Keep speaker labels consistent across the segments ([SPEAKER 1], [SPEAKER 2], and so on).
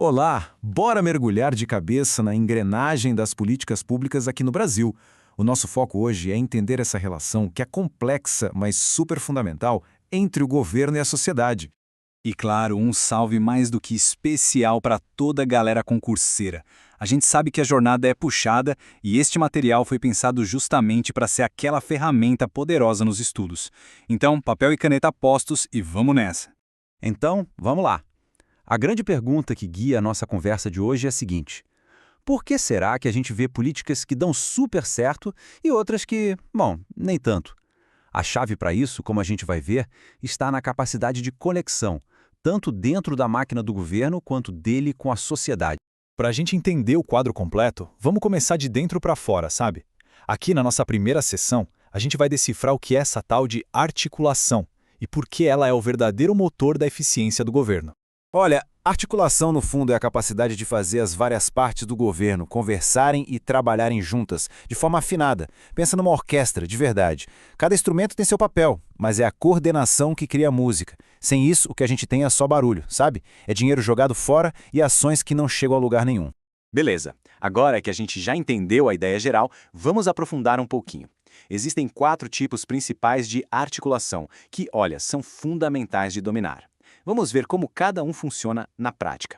[SPEAKER 1] Olá, bora mergulhar de cabeça na engrenagem das políticas públicas aqui no Brasil. O nosso foco hoje é entender essa relação que é complexa, mas super fundamental, entre o governo e a sociedade.
[SPEAKER 2] E claro, um salve mais do que especial para toda a galera concurseira. A gente sabe que a jornada é puxada e este material foi pensado justamente para ser aquela ferramenta poderosa nos estudos. Então, papel e caneta postos e vamos nessa.
[SPEAKER 3] Então, vamos lá. A grande pergunta que guia a nossa conversa de hoje é a seguinte: por que será que a gente vê políticas que dão super certo e outras que, bom, nem tanto? A chave para isso, como a gente vai ver, está na capacidade de conexão, tanto dentro da máquina do governo quanto dele com a sociedade.
[SPEAKER 1] Para a gente entender o quadro completo, vamos começar de dentro para fora, sabe? Aqui na nossa primeira sessão, a gente vai decifrar o que é essa tal de articulação e por que ela é o verdadeiro motor da eficiência do governo.
[SPEAKER 4] Olha, articulação no fundo é a capacidade de fazer as várias partes do governo conversarem e trabalharem juntas, de forma afinada. Pensa numa orquestra, de verdade. Cada instrumento tem seu papel, mas é a coordenação que cria a música. Sem isso, o que a gente tem é só barulho, sabe? É dinheiro jogado fora e ações que não chegam a lugar nenhum.
[SPEAKER 2] Beleza, agora que a gente já entendeu a ideia geral, vamos aprofundar um pouquinho. Existem 4 tipos principais de articulação, que, olha, são fundamentais de dominar. Vamos ver como cada um funciona na prática.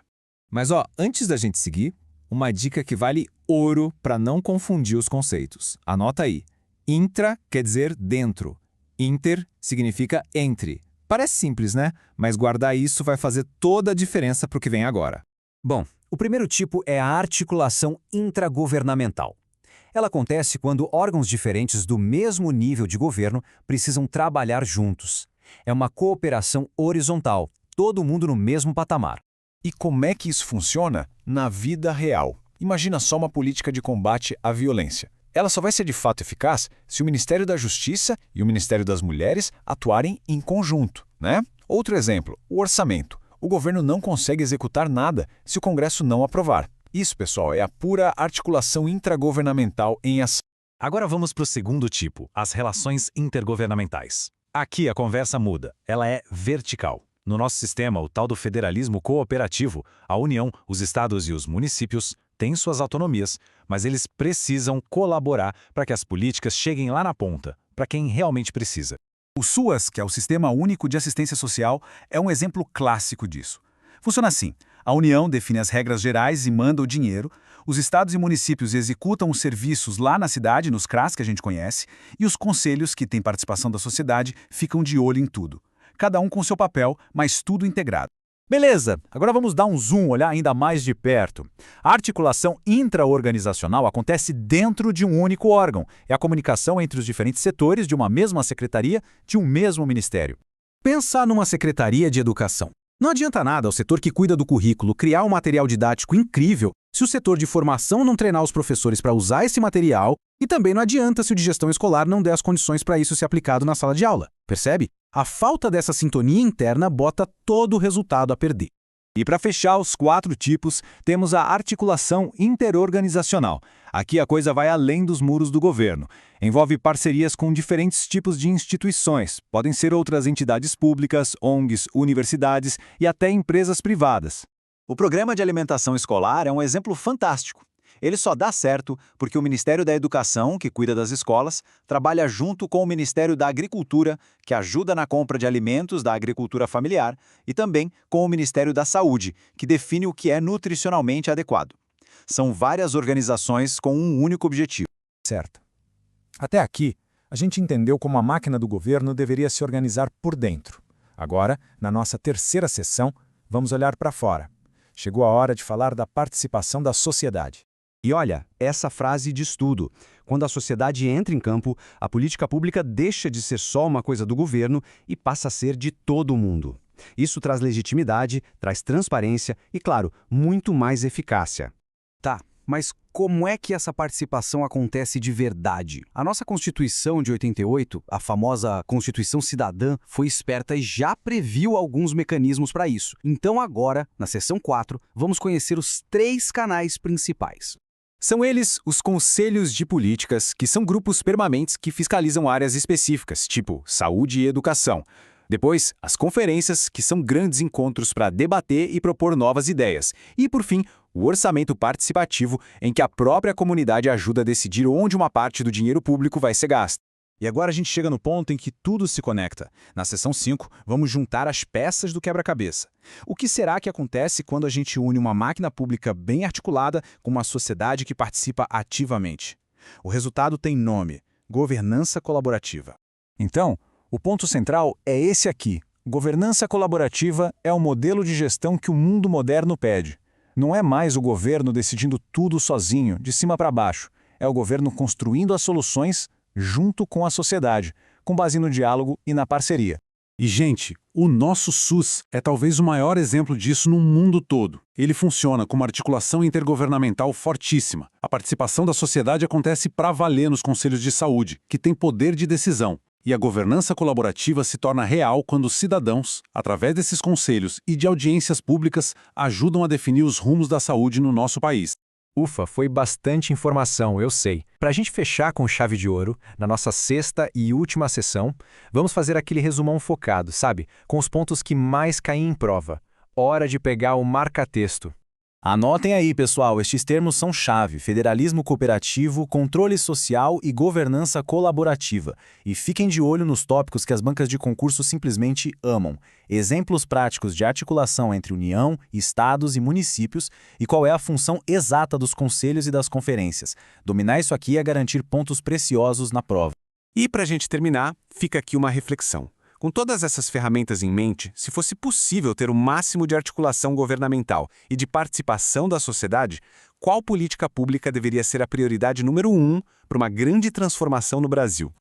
[SPEAKER 5] Mas antes da gente seguir, uma dica que vale ouro para não confundir os conceitos. Anota aí. Intra quer dizer dentro. Inter significa entre. Parece simples, né? Mas guardar isso vai fazer toda a diferença para o que vem agora.
[SPEAKER 3] Bom, o primeiro tipo é a articulação intragovernamental. Ela acontece quando órgãos diferentes do mesmo nível de governo precisam trabalhar juntos. É uma cooperação horizontal, todo mundo no mesmo patamar.
[SPEAKER 1] E como é que isso funciona na vida real? Imagina só uma política de combate à violência. Ela só vai ser de fato eficaz se o Ministério da Justiça e o Ministério das Mulheres atuarem em conjunto, né? Outro exemplo, o orçamento. O governo não consegue executar nada se o Congresso não aprovar. Isso, pessoal, é a pura articulação intragovernamental em ação.
[SPEAKER 6] Agora vamos para o segundo tipo, as relações intergovernamentais. Aqui a conversa muda, ela é vertical. No nosso sistema, o tal do federalismo cooperativo, a União, os estados e os municípios têm suas autonomias, mas eles precisam colaborar para que as políticas cheguem lá na ponta, para quem realmente precisa.
[SPEAKER 7] O SUAS, que é o Sistema Único de Assistência Social, é um exemplo clássico disso. Funciona assim: a União define as regras gerais e manda o dinheiro, os estados e municípios executam os serviços lá na cidade, nos CRAS que a gente conhece, e os conselhos, que têm participação da sociedade, ficam de olho em tudo. Cada um com seu papel, mas tudo integrado.
[SPEAKER 4] Beleza, agora vamos dar um zoom, olhar ainda mais de perto. A articulação intraorganizacional acontece dentro de um único órgão. É a comunicação entre os diferentes setores de uma mesma secretaria, de um mesmo ministério.
[SPEAKER 3] Pensa numa secretaria de educação. Não adianta nada ao setor que cuida do currículo criar um material didático incrível se o setor de formação não treinar os professores para usar esse material, e também não adianta se o de gestão escolar não der as condições para isso ser aplicado na sala de aula. Percebe? A falta dessa sintonia interna bota todo o resultado a perder.
[SPEAKER 2] E para fechar os 4 tipos, temos a articulação interorganizacional. Aqui a coisa vai além dos muros do governo. Envolve parcerias com diferentes tipos de instituições. Podem ser outras entidades públicas, ONGs, universidades e até empresas privadas. O Programa de Alimentação Escolar é um exemplo fantástico. Ele só dá certo porque o Ministério da Educação, que cuida das escolas, trabalha junto com o Ministério da Agricultura, que ajuda na compra de alimentos da agricultura familiar, e também com o Ministério da Saúde, que define o que é nutricionalmente adequado. São várias organizações com um único objetivo.
[SPEAKER 1] Certo. Até aqui, a gente entendeu como a máquina do governo deveria se organizar por dentro. Agora, na nossa terceira sessão, vamos olhar para fora. Chegou a hora de falar da participação da sociedade.
[SPEAKER 3] E olha, essa frase diz tudo. Quando a sociedade entra em campo, a política pública deixa de ser só uma coisa do governo e passa a ser de todo mundo. Isso traz legitimidade, traz transparência e, claro, muito mais eficácia. Tá, mas como é que essa participação acontece de verdade? A nossa Constituição de 88, a famosa Constituição Cidadã, foi esperta e já previu alguns mecanismos para isso. Então agora, na seção 4, vamos conhecer os 3 canais principais.
[SPEAKER 4] São eles os conselhos de políticas, que são grupos permanentes que fiscalizam áreas específicas, tipo saúde e educação. Depois, as conferências, que são grandes encontros para debater e propor novas ideias. E, por fim, o orçamento participativo, em que a própria comunidade ajuda a decidir onde uma parte do dinheiro público vai ser gasta.
[SPEAKER 3] E agora a gente chega no ponto em que tudo se conecta. Na seção 5, vamos juntar as peças do quebra-cabeça. O que será que acontece quando a gente une uma máquina pública bem articulada com uma sociedade que participa ativamente? O resultado tem nome: governança colaborativa.
[SPEAKER 2] Então, o ponto central é esse aqui. Governança colaborativa é o modelo de gestão que o mundo moderno pede. Não é mais o governo decidindo tudo sozinho, de cima para baixo. É o governo construindo as soluções junto com a sociedade, com base no diálogo e na parceria.
[SPEAKER 8] E, gente, o nosso SUS é talvez o maior exemplo disso no mundo todo. Ele funciona com uma articulação intergovernamental fortíssima. A participação da sociedade acontece para valer nos conselhos de saúde, que têm poder de decisão. E a governança colaborativa se torna real quando os cidadãos, através desses conselhos e de audiências públicas, ajudam a definir os rumos da saúde no nosso país.
[SPEAKER 3] Ufa, foi bastante informação, eu sei. Para a gente fechar com chave de ouro, na nossa sexta e última sessão, vamos fazer aquele resumão focado, sabe? Com os pontos que mais caem em prova. Hora de pegar o marca-texto.
[SPEAKER 4] Anotem aí, pessoal, estes termos são chave: federalismo cooperativo, controle social e governança colaborativa. E fiquem de olho nos tópicos que as bancas de concurso simplesmente amam. Exemplos práticos de articulação entre União, estados e municípios e qual é a função exata dos conselhos e das conferências. Dominar isso aqui é garantir pontos preciosos na prova.
[SPEAKER 9] E para a gente terminar, fica aqui uma reflexão. Com todas essas ferramentas em mente, se fosse possível ter o máximo de articulação governamental e de participação da sociedade, qual política pública deveria ser a prioridade número 1 para uma grande transformação no Brasil?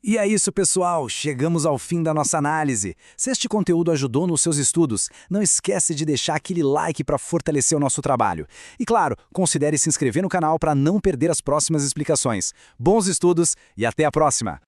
[SPEAKER 3] E é isso, pessoal. Chegamos ao fim da nossa análise. Se este conteúdo ajudou nos seus estudos, não esquece de deixar aquele like para fortalecer o nosso trabalho. E claro, considere se inscrever no canal para não perder as próximas explicações. Bons estudos e até a próxima!